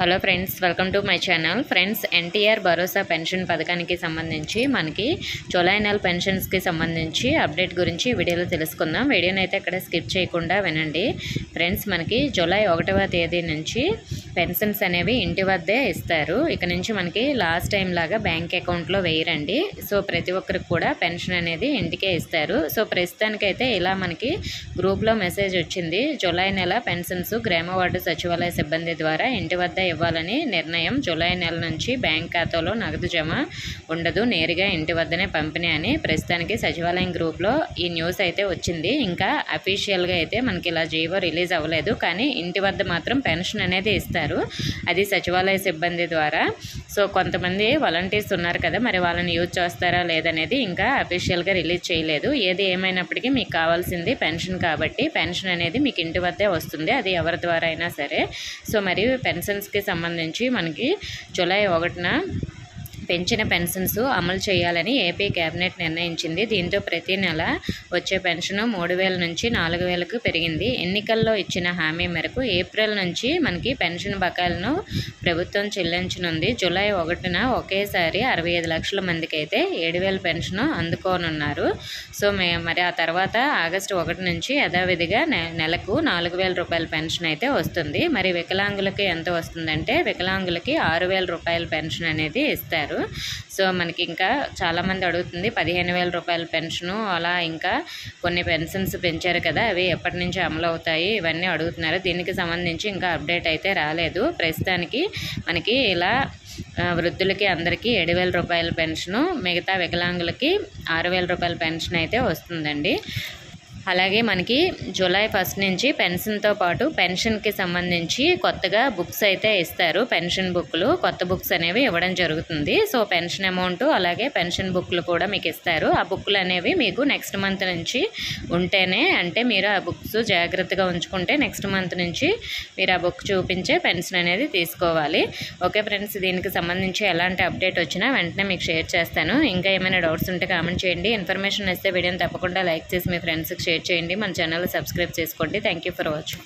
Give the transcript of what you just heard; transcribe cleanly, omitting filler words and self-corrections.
Hello friends, welcome to my channel. Friends, NTR Bharosa pension పథకానికి సంబంధించి మనకి జూలై నెల పెన్షన్స్కి సంబంధించి అప్డేట్ గురించి వీడియోలో తెలుసుకుందాం. వీడియోని అయితే ఎక్కడ స్కిప్ చేయకుండా వినండి. ఫ్రెండ్స్, మనకి జూలై 1వ తేదీ నుంచి పెన్షన్స్ అనేవి ఇంటి వద్దే ఇస్తారు. ఇక నుంచి మనకి లాస్ట్ టైం లాగా బ్యాంక్ అకౌంట్లో వేయరండి. సో ప్రతి ఒక్కరికి కూడా పెన్షన్ అనేది ఇంటికే ఇస్తారు. సో ప్రస్తుతానికైతే ఇలా మనకి గ్రూప్లో మెసేజ్ వచ్చింది. జూలై నెల పెన్షన్స్ గ్రామ వార్డు సచివాలయ సిబ్బంది ద్వారా ఇంటి వద్ద ఇవ్వాలని నిర్ణయం. జూలై నెల నుంచి బ్యాంక్ ఖాతాలో నగదు జమ ఉండదు, నేరుగా ఇంటి వద్దనే పంపిణీ అని ప్రస్తుతానికి సచివాలయం గ్రూప్లో ఈ న్యూస్ అయితే వచ్చింది. ఇంకా అఫీషియల్గా అయితే మనకి ఇలా జీవో రిలీజ్ అవ్వలేదు, కానీ ఇంటి వద్ద మాత్రం పెన్షన్ అనేది ఇస్తారు. అది సచివాలయ సిబ్బంది ద్వారా. సో కొంతమంది వాలంటీర్స్ ఉన్నారు కదా, మరి వాళ్ళని యూజ్ చేస్తారా లేదనేది ఇంకా అఫీషియల్గా రిలీజ్ చేయలేదు. ఏది ఏమైనప్పటికీ మీకు కావాల్సింది పెన్షన్ కాబట్టి పెన్షన్ అనేది మీకు ఇంటి వద్దే వస్తుంది, అది ఎవరి ద్వారా అయినా సరే. సో మరి పెన్షన్స్కి సంబంధించి మనకి జూలై 1న పెంచిన పెన్షన్స్ అమలు చేయాలని ఏపీ కేబినెట్ నిర్ణయించింది. దీంతో ప్రతి నెల వచ్చే పెన్షన్ 3,000 నుంచి 4,000కు పెరిగింది. ఎన్నికల్లో ఇచ్చిన హామీ మేరకు ఏప్రిల్ నుంచి మనకి పెన్షన్ బకాయిలను ప్రభుత్వం చెల్లించనుంది. జూలై 1న ఒకేసారి 65 లక్షల మందికి అయితే 7,000 పెన్షన్ అందుకోనున్నారు. సో మరి ఆ తర్వాత ఆగస్టు 1 నుంచి యథావిధిగా నెలకు 4,000 రూపాయల పెన్షన్ అయితే వస్తుంది. మరి వికలాంగులకి ఎంత వస్తుందంటే వికలాంగులకి 6,000 రూపాయల పెన్షన్ అనేది ఇస్తారు. సో మనకి ఇంకా చాలామంది అడుగుతుంది 15,000 రూపాయల పెన్షను, అలా ఇంకా కొన్ని పెన్షన్స్ పెంచారు కదా, అవి ఎప్పటి నుంచి అమలు అవుతాయి ఇవన్నీ అడుగుతున్నారు. దీనికి సంబంధించి ఇంకా అప్డేట్ అయితే రాలేదు. ప్రస్తుతానికి మనకి ఇలా వృద్ధులకి అందరికీ 7,000 రూపాయల పెన్షను, మిగతా వికలాంగులకి 6,000 రూపాయల పెన్షన్ అయితే వస్తుందండి. అలాగే మనకి జూలై 1 నుంచి పెన్షన్తో పాటు పెన్షన్కి సంబంధించి కొత్తగా బుక్స్ అయితే ఇస్తారు. పెన్షన్ బుక్లు, కొత్త బుక్స్ అనేవి ఇవ్వడం జరుగుతుంది. సో పెన్షన్ అమౌంట్ అలాగే పెన్షన్ బుక్లు కూడా మీకు ఇస్తారు. ఆ బుక్లు అనేవి మీకు నెక్స్ట్ మంత్ నుంచి ఉంటేనే, అంటే మీరు ఆ బుక్స్ జాగ్రత్తగా ఉంచుకుంటే నెక్స్ట్ మంత్ నుంచి మీరు ఆ బుక్ చూపించే పెన్షన్ అనేది తీసుకోవాలి. ఓకే ఫ్రెండ్స్, దీనికి సంబంధించి ఎలాంటి అప్డేట్ వచ్చినా వెంటనే మీకు షేర్ చేస్తాను. ఇంకా ఏమైనా డౌట్స్ ఉంటే కామెంట్ చేయండి. ఇన్ఫర్మేషన్ ఇస్తే వీడియోని తప్పకుండా లైక్ చేసి మీ ఫ్రెండ్స్కి షేర్ చేయండి. మన ఛానల్ సబ్స్క్రైబ్ చేసుకోండి. Thank you for watching.